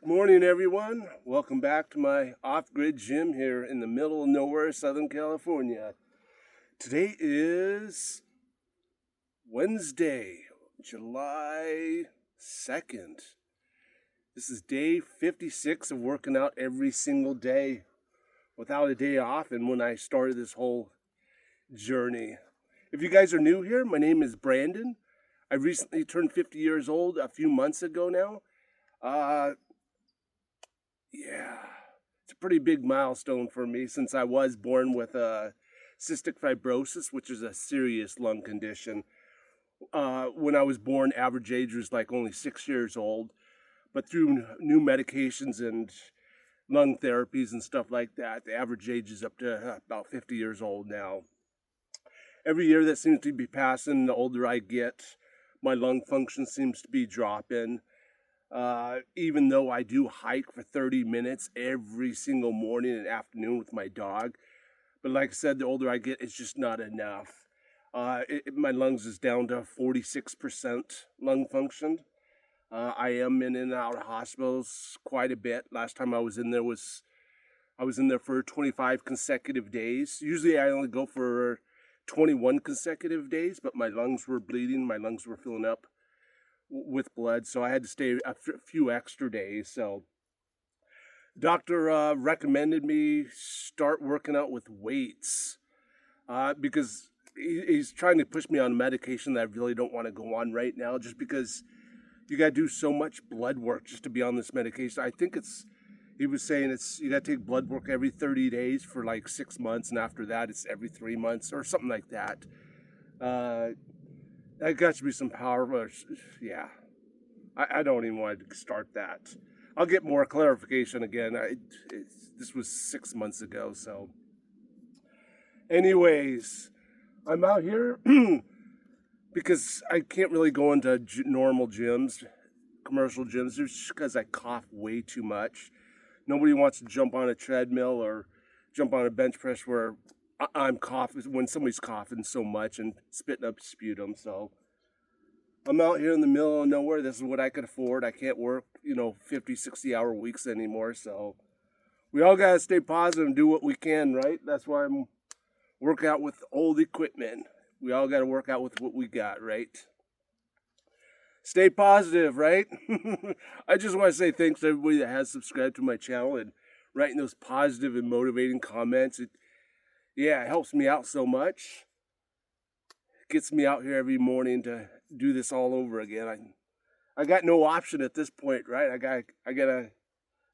Good morning, everyone. Welcome back to my off-grid gym here in the middle of nowhere, Southern California. Today is Wednesday, July 2nd. This is day 56 of working out every single day without a day off, and when I started this whole journey. If you guys are new here, my name is Brandon. I recently turned 50 years old a few months ago now. Yeah, it's a pretty big milestone for me since I was born with cystic fibrosis, which is a serious lung condition. When I was born, average age was like only 6 years old, but through new medications and lung therapies and stuff like that, the average age is up to about 50 years old now. Every year that seems to be passing, the older I get, my lung function seems to be dropping. Even though I do hike for 30 minutes every single morning and afternoon with my dog. But like I said, the older I get, it's just not enough. My lungs is down to 46% lung function. I am in and out of hospitals quite a bit. Last time I was in there for 25 consecutive days. Usually I only go for 21 consecutive days, but my lungs were bleeding, my lungs were filling up with blood, so I had to stay a few extra days. So doctor recommended me start working out with weights because he's trying to push me on medication that I really don't want to go on right now, just because you got to do so much blood work just to be on this medication. I think he was saying you got to take blood work every 30 days for like 6 months, and after that it's every 3 months or something like that. That got to be some power, but yeah, I don't even want to start that. I'll get more clarification again. This was 6 months ago, so. Anyways, I'm out here because I can't really go into normal gyms, commercial gyms, just because I cough way too much. Nobody wants to jump on a treadmill or jump on a bench press where I'm coughing, when somebody's coughing so much and spitting up sputum. So I'm out here in the middle of nowhere. This is what I could afford. I can't work, 50, 60-hour weeks anymore. So we all got to stay positive and do what we can, right? That's why I'm working out with old equipment. We all got to work out with what we got, right? Stay positive, right? I just want to say thanks to everybody that has subscribed to my channel and writing those positive and motivating comments. It helps me out so much. It gets me out here every morning to do this all over again. I got no option at this point, right? I gotta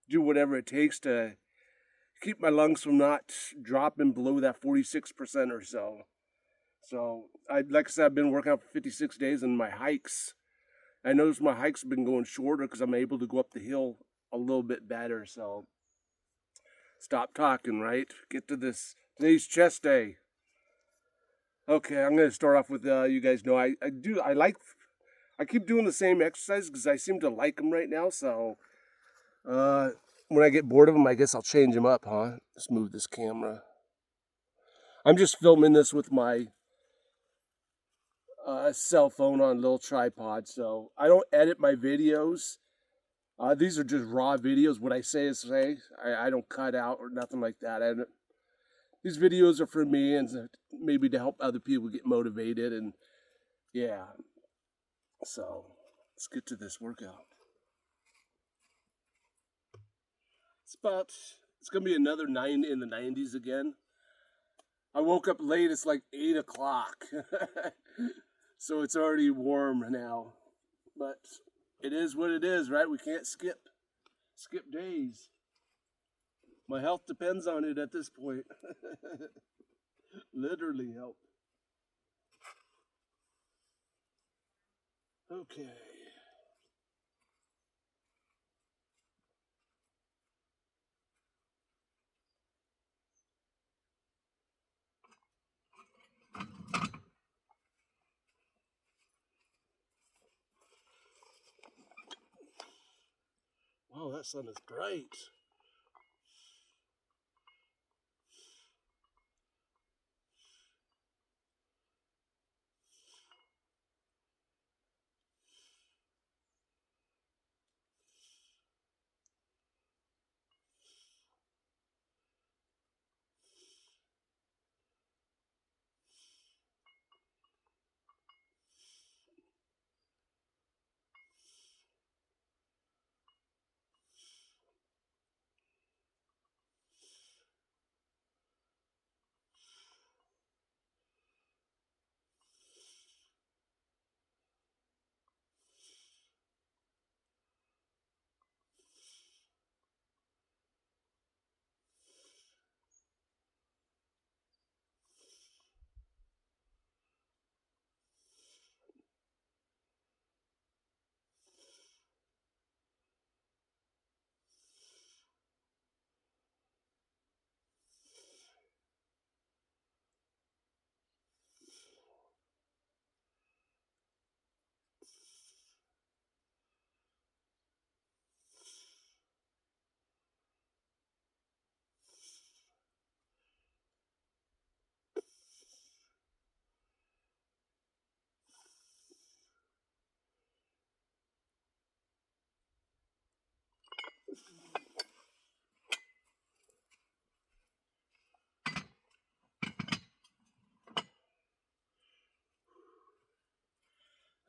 do whatever it takes to keep my lungs from not dropping below that 46% or so. So like I said, I've been working out for 56 days, and my hikes, I noticed my hikes have been going shorter because I'm able to go up the hill a little bit better. So stop talking, right? Get to today's chest day. Okay, I'm going to start off with, you guys know, I keep doing the same exercise because I seem to like them right now. So when I get bored of them, I guess I'll change them up, huh? Let's move this camera. I'm just filming this with my cell phone on a little tripod, so I don't edit my videos. These are just raw videos. What I say is say. I don't cut out or nothing like that. These videos are for me and maybe to help other people get motivated, and yeah. So let's get to this workout. It's gonna be another 9 in the 90s again. I woke up late. It's like 8 o'clock. So it's already warm now, but it is what it is, right? We can't skip days. My health depends on it at this point. Literally help. Okay. Wow, that sun is bright.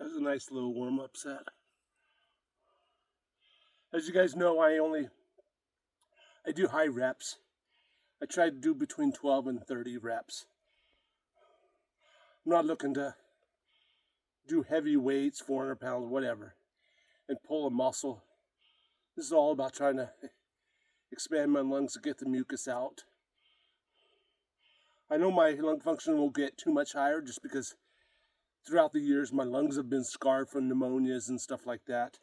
was a nice little warm-up set. As you guys know, I do high reps. I try to do between 12 and 30 reps. I'm not looking to do heavy weights, 400 pounds, whatever, and pull a muscle. This is all about trying to expand my lungs to get the mucus out. I know my lung function will get too much higher just because throughout the years my lungs have been scarred from pneumonias and stuff like that.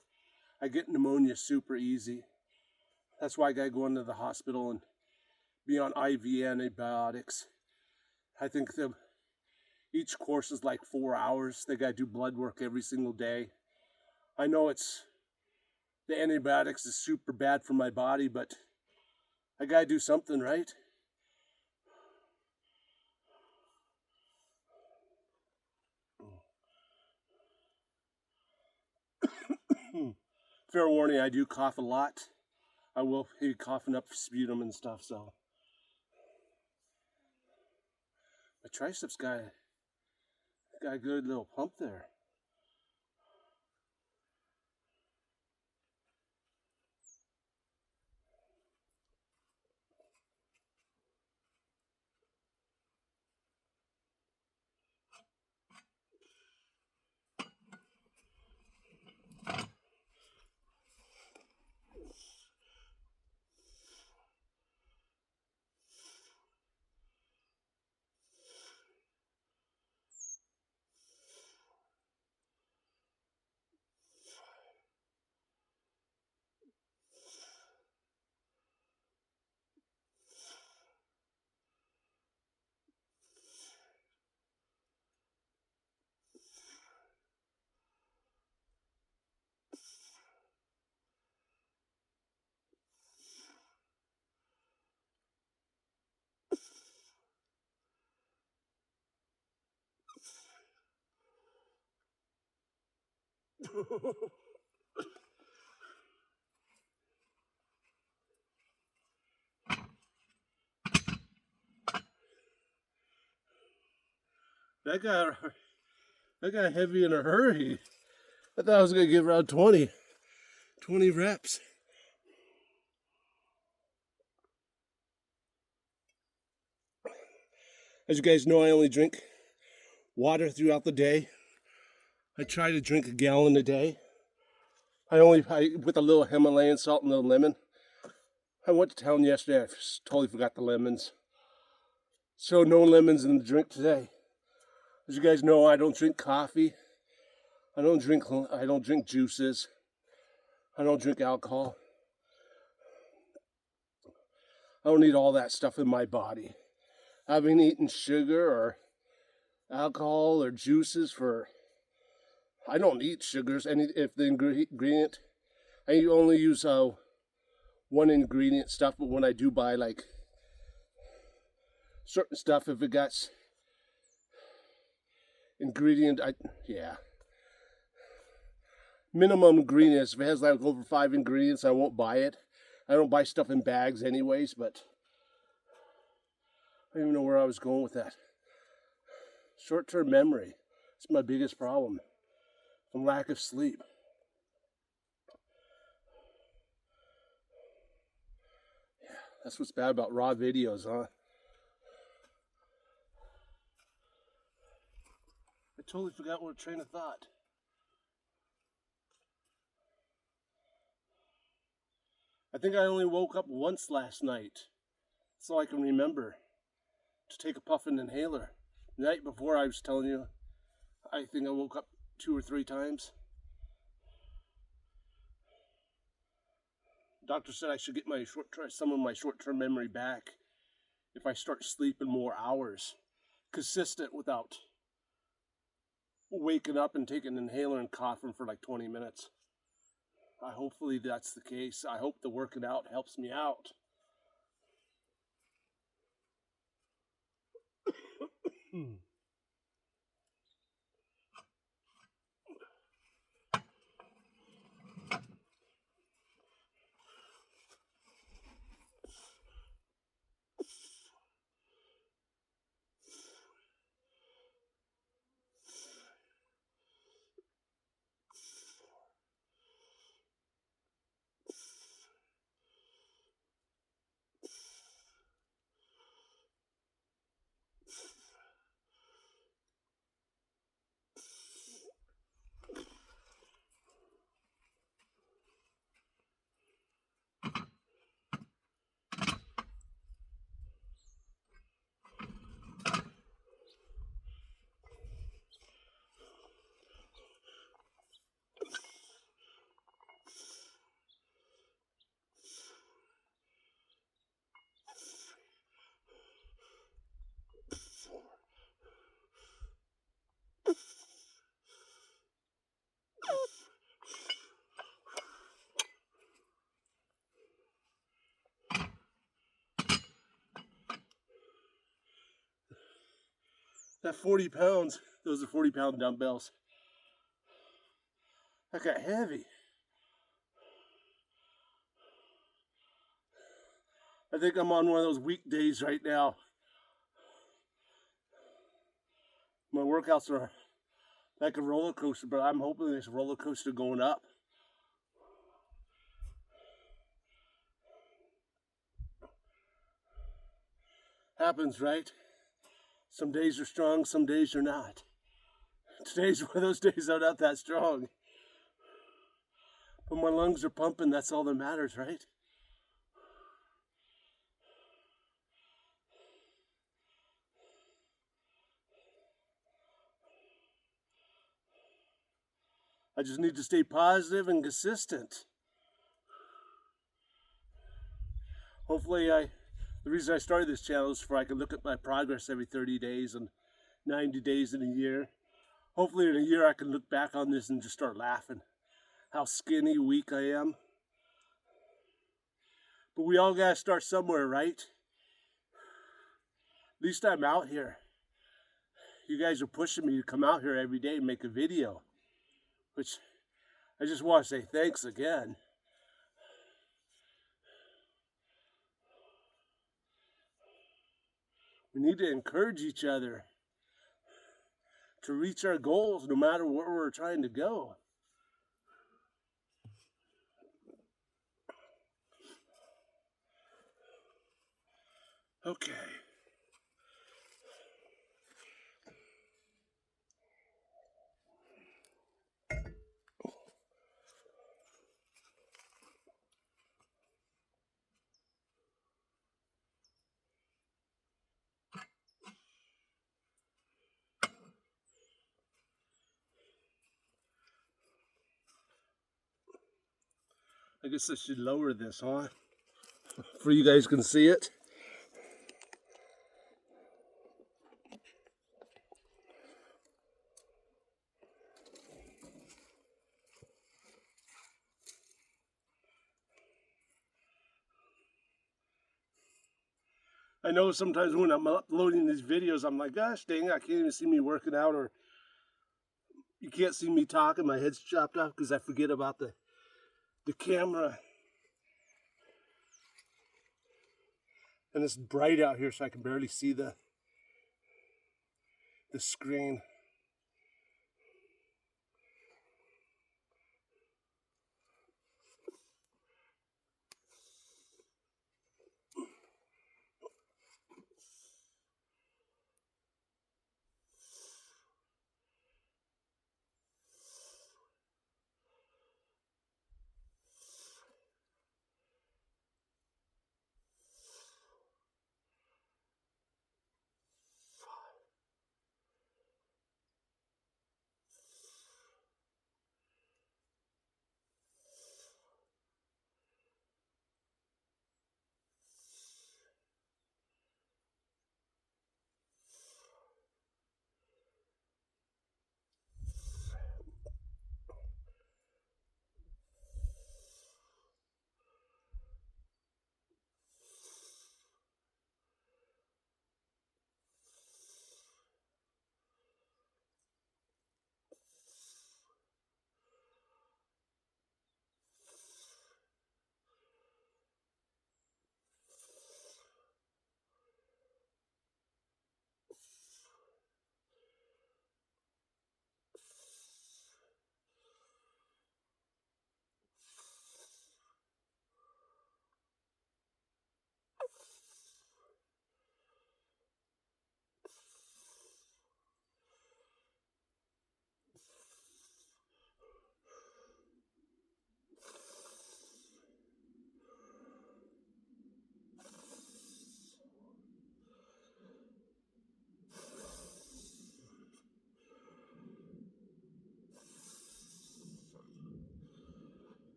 I get pneumonia super easy. That's why I gotta go into the hospital and be on IV antibiotics. I think each course is like 4 hours. They gotta do blood work every single day. I know the antibiotics is super bad for my body, but I gotta do something, right? Fair warning, I do cough a lot. I will be coughing up sputum and stuff, so. My triceps got a good little pump there. That got heavy in a hurry. I thought I was gonna give around 20 reps. As you guys know, I only drink water throughout the day. I try to drink a gallon a day. With a little Himalayan salt and a little lemon. I went to town yesterday. I totally forgot the lemons. So no lemons in the drink today. As you guys know, I don't drink coffee. I don't drink juices. I don't drink alcohol. I don't need all that stuff in my body. I haven't eaten sugar or alcohol or juices I don't eat sugars. If the ingredient, I only use one ingredient stuff. But when I do buy like certain stuff, if it got ingredient, minimum ingredients. If it has like over 5 ingredients, I won't buy it. I don't buy stuff in bags anyways, but I don't even know where I was going with that. Short-term memory. It's my biggest problem. From lack of sleep. Yeah, that's what's bad about raw videos, huh? I totally forgot what train of thought. I think I only woke up once last night. That's all I can remember. To take a puff and inhaler. The night before I was telling you, I think I woke up 2 or 3 times. Doctor said I should get some of my short-term memory back if I start sleeping more hours. Consistent without waking up and taking an inhaler and coughing for like 20 minutes. Hopefully that's the case. I hope the working out helps me out. That 40 pounds, those are 40-pound dumbbells. That got heavy. I think I'm on one of those weekdays right now. My workouts are like a roller coaster, but I'm hoping this roller coaster going up. Happens, right? Some days are strong, some days are not. Today's one of those days I'm not that strong. But my lungs are pumping, that's all that matters, right? I just need to stay positive and consistent. Hopefully the reason I started this channel is for I can look at my progress every 30 days and 90 days in a year. Hopefully in a year I can look back on this and just start laughing. How skinny, weak I am. But we all gotta start somewhere, right? At least I'm out here. You guys are pushing me to come out here every day and make a video. Which I just want to say thanks again. We need to encourage each other to reach our goals no matter where we're trying to go. Okay. I guess I should lower this, huh? For you guys can see it. I know sometimes when I'm uploading these videos, I'm like, gosh dang, I can't even see me working out, or you can't see me talking, my head's chopped off because I forget about the camera. And it's bright out here, so I can barely see the screen.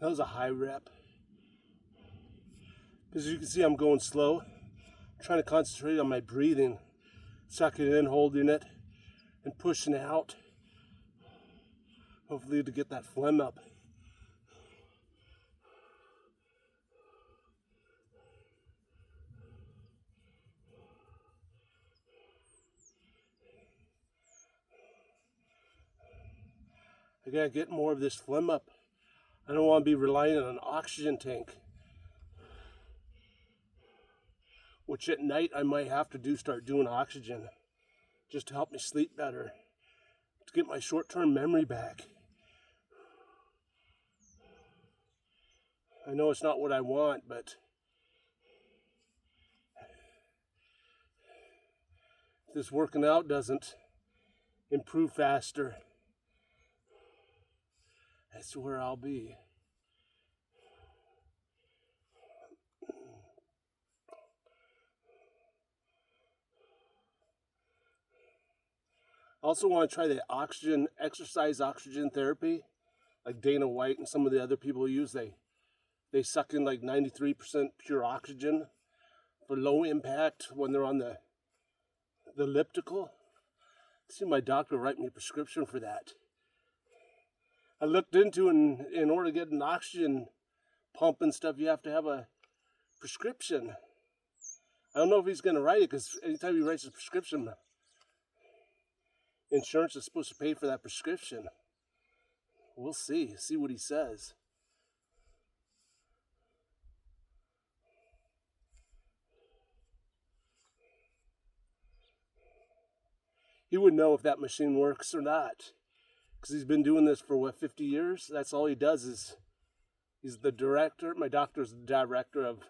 That was a high rep. As you can see, I'm going slow. I'm trying to concentrate on my breathing. Sucking in, holding it, and pushing out. Hopefully to get that phlegm up. I gotta get more of this phlegm up. I don't want to be relying on an oxygen tank. Which at night I might have to start doing oxygen. Just to help me sleep better. To get my short-term memory back. I know it's not what I want, but if this working out doesn't improve faster, that's where I'll be. I also want to try the exercise oxygen therapy, like Dana White and some of the other people use. They suck in like 93% pure oxygen for low impact when they're on the elliptical. See, my doctor write me a prescription for that. I looked into in order to get an oxygen pump and stuff, you have to have a prescription. I don't know if he's going to write it, because anytime he writes a prescription, insurance is supposed to pay for that prescription. We'll see what he says. He would know if that machine works or not, because he's been doing this for 50 years. That's all he does. Is he's the director. My doctor's the director of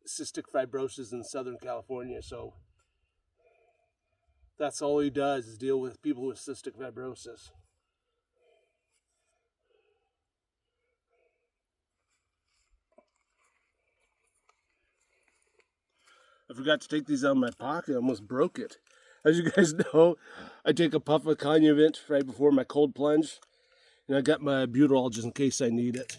cystic fibrosis in Southern California, so that's all he does, is deal with people with cystic fibrosis. I forgot to take these out of my pocket. I almost broke it. As you guys know, I take a puff of Conuvent right before my cold plunge, and I got my Buterol just in case I need it.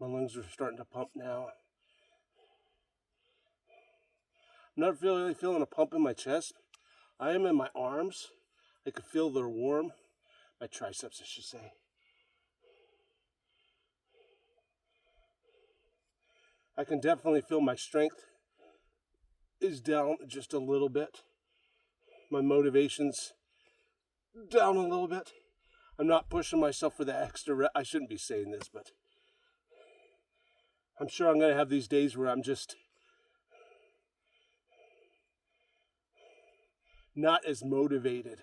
My lungs are starting to pump now. I'm not really feeling a pump in my chest. I am in my arms. I can feel they're warm. My triceps, I should say. I can definitely feel my strength is down just a little bit. My motivation's down a little bit. I'm not pushing myself for the extra I shouldn't be saying this, but I'm sure I'm going to have these days where I'm just not as motivated.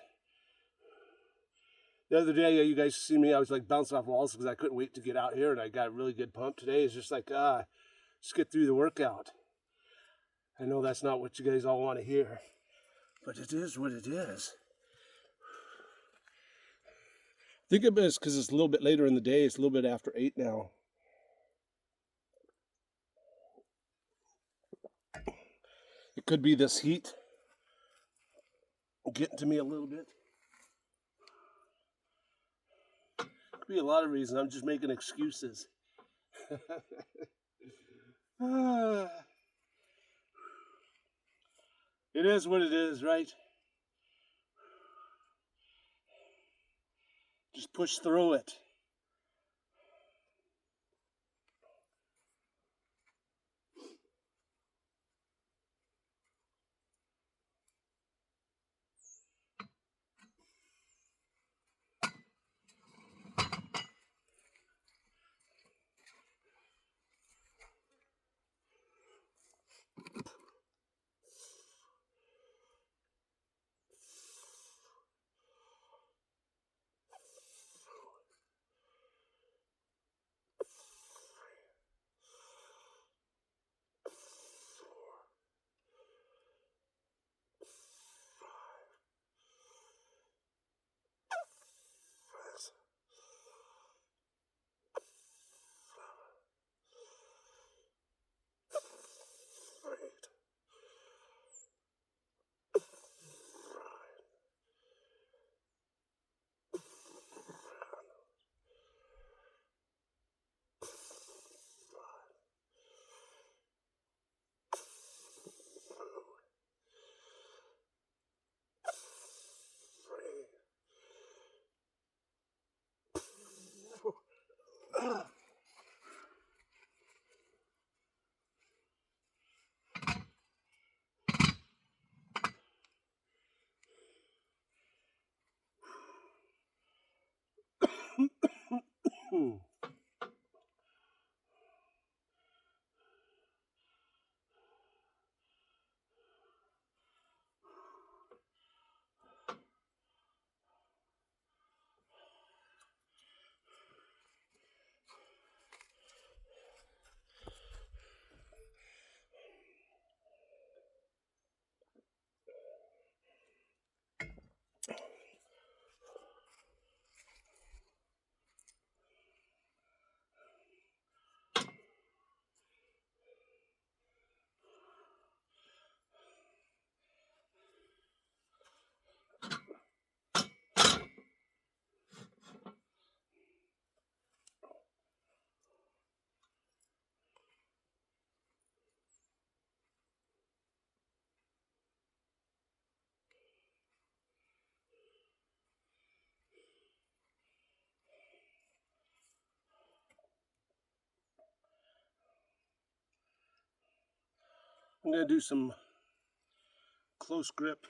The other day, you guys see me, I was like bouncing off walls because I couldn't wait to get out here, and I got a really good pump today. It's just like, just get through the workout. I know that's not what you guys all want to hear, but it is what it is. I think it's because it's a little bit later in the day. It's a little bit after 8 now. It could be this heat getting to me a little bit. Could be a lot of reasons. I'm just making excuses. It is what it is, right? Just push through it. I'm going to do some close grip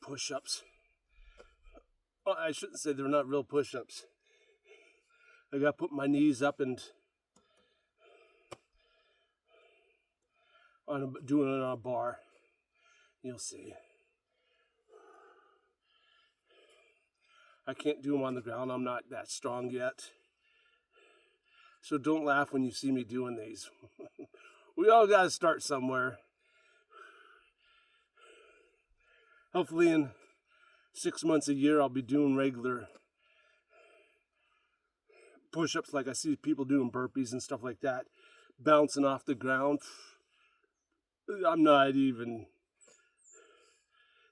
push-ups. Well, I shouldn't say they're not real push-ups. I got to put my knees up and doing it on a bar. You'll see. I can't do them on the ground. I'm not that strong yet. So don't laugh when you see me doing these. We all got to start somewhere. Hopefully in 6 months, a year, I'll be doing regular push-ups like I see people doing burpees and stuff like that, bouncing off the ground. I'm not even...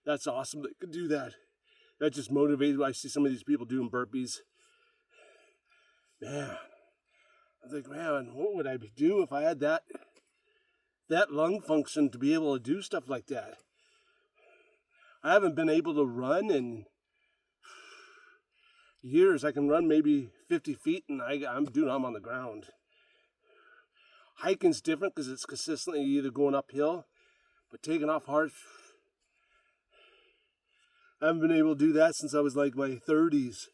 That's awesome that I could do that. That just motivates when I see some of these people doing burpees. Man, I think, man, what would I do if I had that lung function to be able to do stuff like that? I haven't been able to run in years. I can run maybe 50 feet and I'm on the ground. Hiking's different because it's consistently either going uphill, but taking off hard, I haven't been able to do that since I was like my 30s.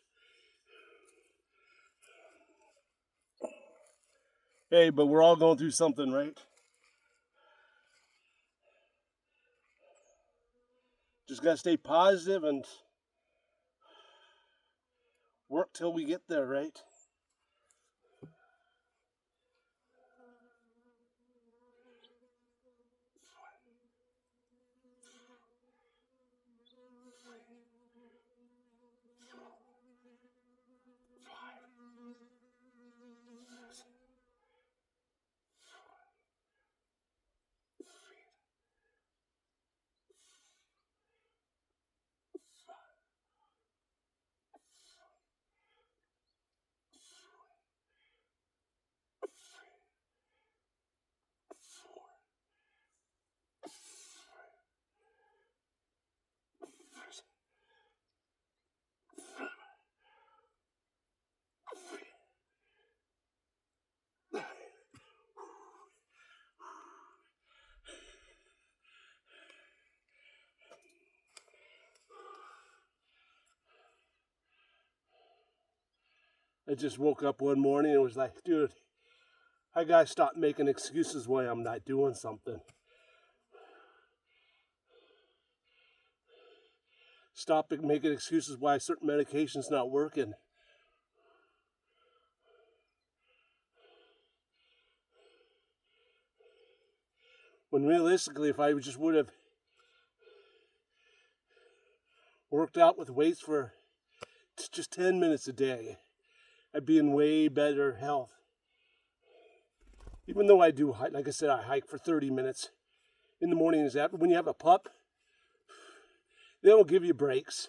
Hey, but we're all going through something, right? Just gotta stay positive and work till we get there, right? I just woke up one morning and was like, dude, I gotta stop making excuses why I'm not doing something. Stop making excuses why certain medication's not working. When realistically, if I just would have worked out with weights for just 10 minutes a day, I'd be in way better health. Even though I do, like I said, I hike for 30 minutes in the mornings. After, when you have a pup, they don't give you breaks.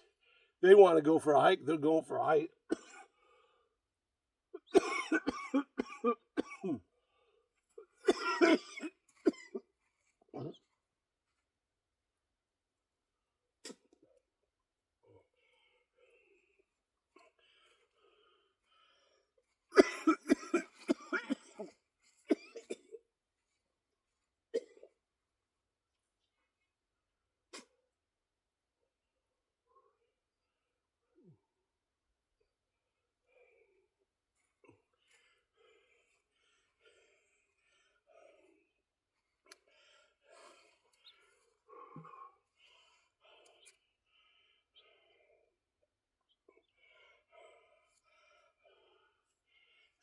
They want to go for a hike, they're going for a hike.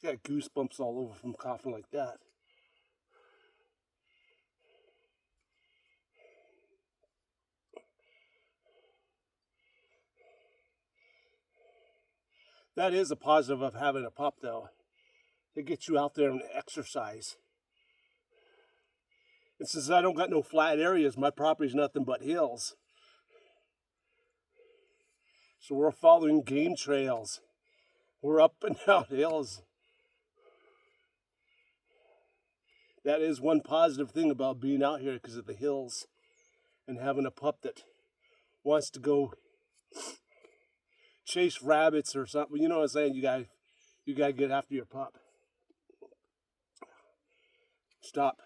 Got goosebumps all over from coughing like that. That is a positive of having a pup, though. It gets you out there and exercise. And since I don't got no flat areas, my property's nothing but hills. So we're following game trails. We're up and down hills. That is one positive thing about being out here because of the hills and having a pup that wants to go chase rabbits or something. You know what I'm saying? You gotta get after your pup. Stop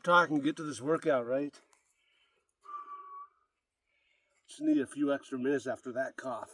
talking. Get to this workout, right? Just need a few extra minutes after that cough.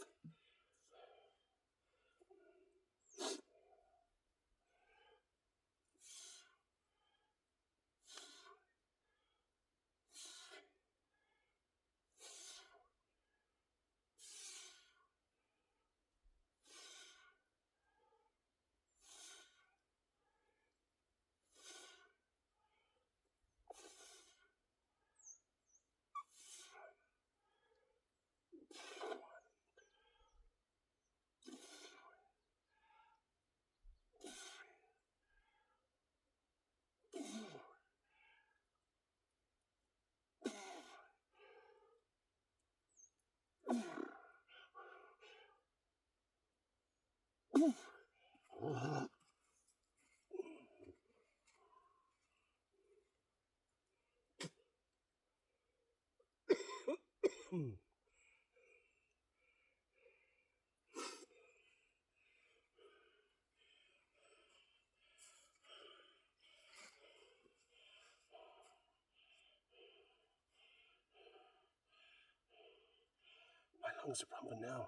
lungs are pumping now.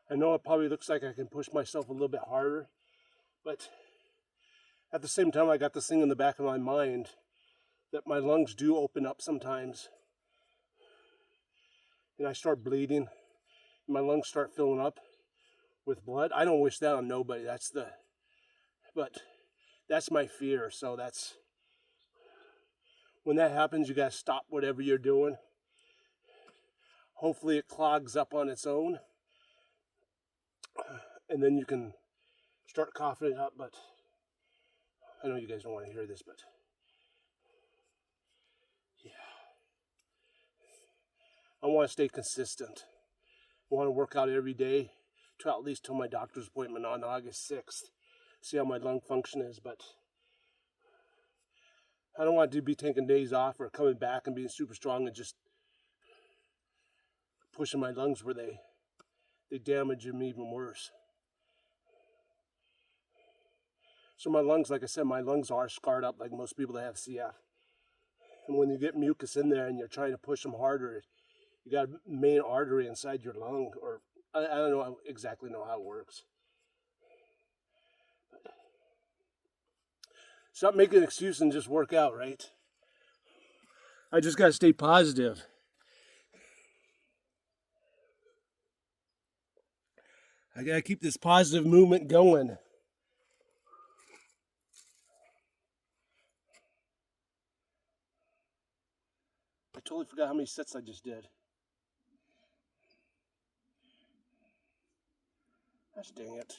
I know it probably looks like I can push myself a little bit harder, but at the same time, I got this thing in the back of my mind that my lungs do open up sometimes. And I start bleeding. My lungs start filling up with blood. I don't wish that on nobody. But that's my fear. So when that happens, you gotta stop whatever you're doing. Hopefully it clogs up on its own. And then you can start coughing it up, but I know you guys don't want to hear this, but yeah. I want to stay consistent. I want to work out every day at least till my doctor's appointment on August 6th. See how my lung function is, but I don't want to be taking days off or coming back and being super strong and just pushing my lungs where they damage them even worse. So my lungs, like I said, my lungs are scarred up like most people that have CF. And when you get mucus in there and you're trying to push them harder, you got a main artery inside your lung, or I don't exactly know how it works. Stop making an excuse and just work out, right? I just got to stay positive. I got to keep this positive movement going. I totally forgot how many sets I just did. Gosh dang it.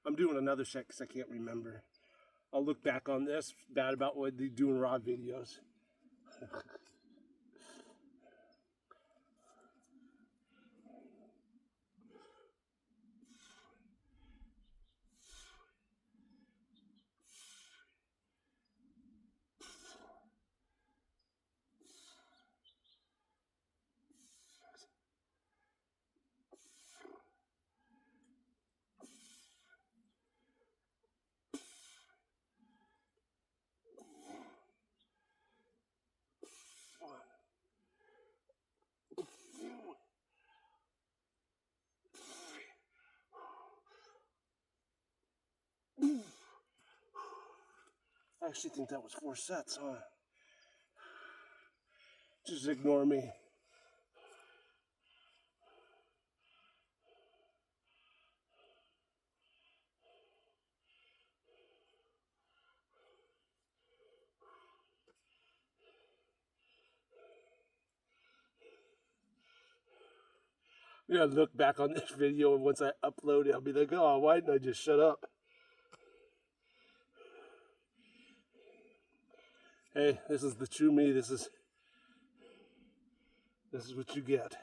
I'm doing another set because I can't remember. I'll look back on this, bad about what they do in raw videos. I actually think that was 4 sets, huh? Just ignore me. Yeah, look back on this video and once I upload it, I'll be like, oh, why didn't I just shut up? Hey, this is the true me. This is what you get.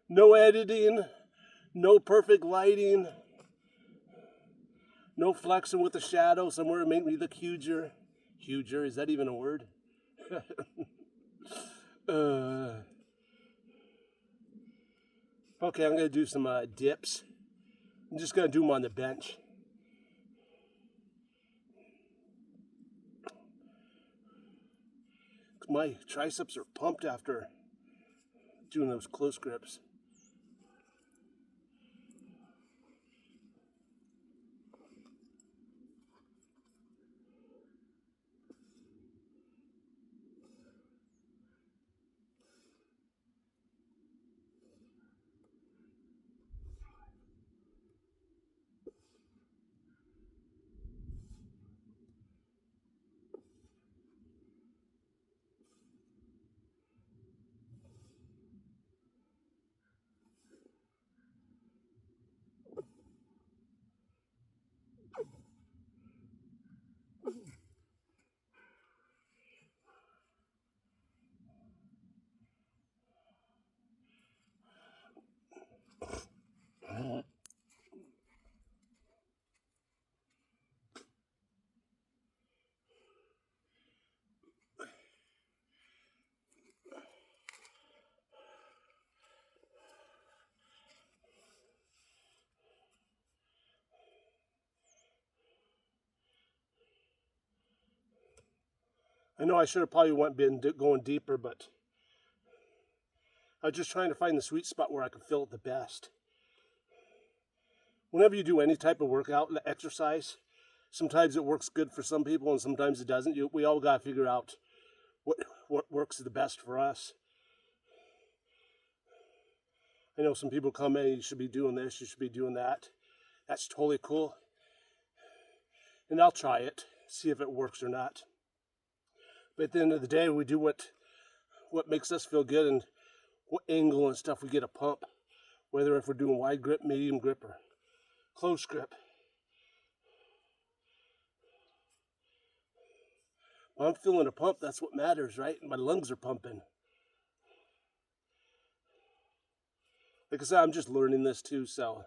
No editing, no perfect lighting, no flexing with the shadow somewhere to make me look huger. Huger, is that even a word? Okay, I'm going to do some dips. I'm just going to do them on the bench. My triceps are pumped after doing those close grips. I know I should have probably been going deeper, but I was just trying to find the sweet spot where I could feel it the best. Whenever you do any type of workout, exercise, sometimes it works good for some people and sometimes it doesn't. We all got to figure out what works the best for us. I know some people come in, you should be doing this, you should be doing that. That's totally cool. And I'll try it, see if it works or not. But at the end of the day, we do what makes us feel good and what angle and stuff we get a pump. Whether if we're doing wide grip, medium grip, or close grip. When I'm feeling a pump, that's what matters, right? My lungs are pumping. Like I said, I'm just learning this too, so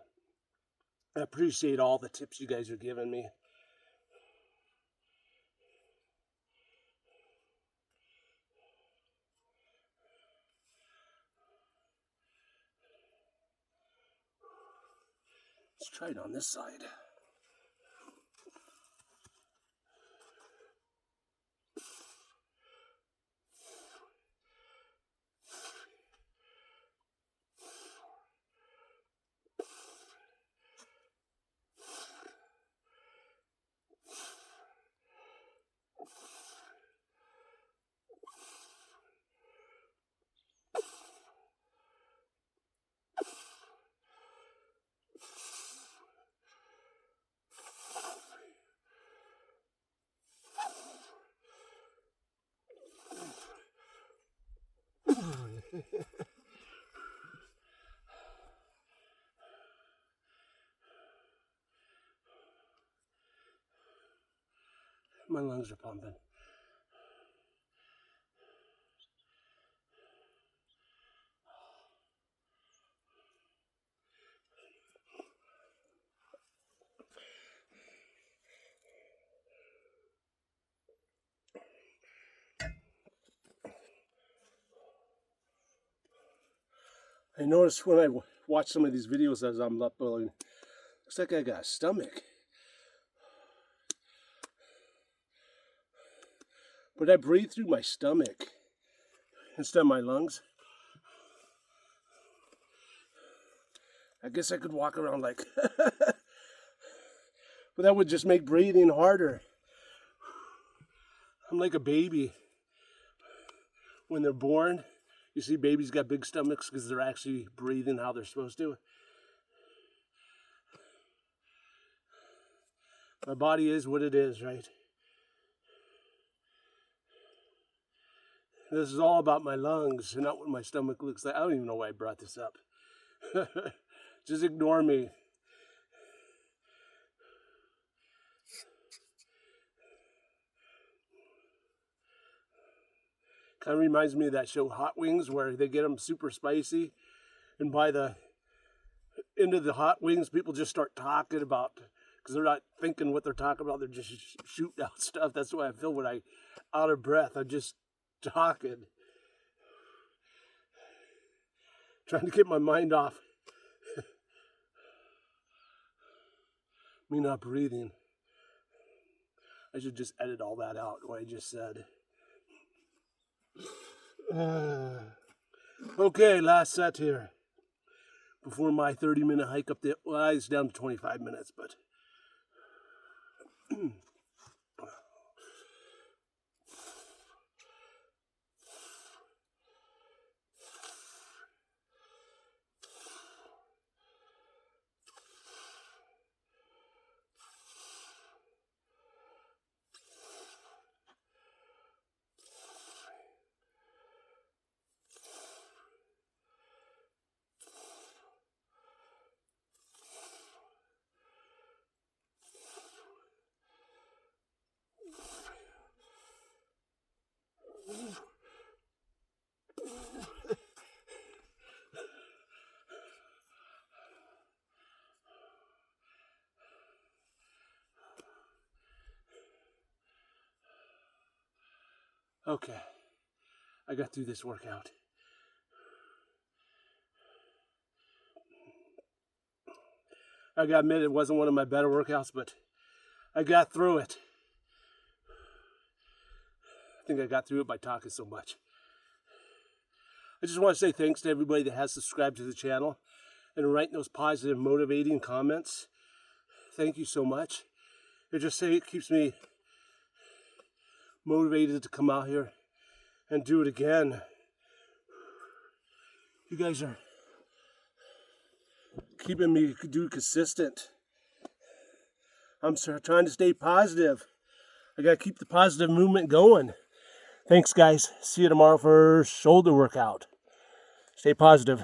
I appreciate all the tips you guys are giving me. Let's try it on this side. My lungs are pumping. I noticed when I watch some of these videos as I'm uploading, looks like I got a stomach. But I breathe through my stomach instead of my lungs. I guess I could walk around like, but that would just make breathing harder. I'm like a baby. When they're born, you see babies got big stomachs because they're actually breathing how they're supposed to. My body is what it is, right? This is all about my lungs and not what my stomach looks like. I don't even know why I brought this up. Just ignore me. Kind of reminds me of that show Hot Wings where they get them super spicy. And by the end of the Hot Wings, people just start talking about, because they're not thinking what they're talking about. They're just shooting out stuff. That's why I feel when I'm out of breath. I'm just talking. Trying to get my mind off me not breathing. I should just edit all that out, what I just said. Okay, last set here. Before my 30-minute hike up the, well, it's down to 25 minutes, but. Okay, I got through this workout. I gotta admit, it wasn't one of my better workouts, but I got through it. think I got through it by talking so much. I just want to say thanks to everybody that has subscribed to the channel and writing those positive, motivating comments. Thank you so much. It keeps me motivated to come out here and do it again. You guys are keeping me consistent. I'm trying to stay positive. I gotta keep the positive movement going. Thanks, guys. See you tomorrow for shoulder workout. Stay positive.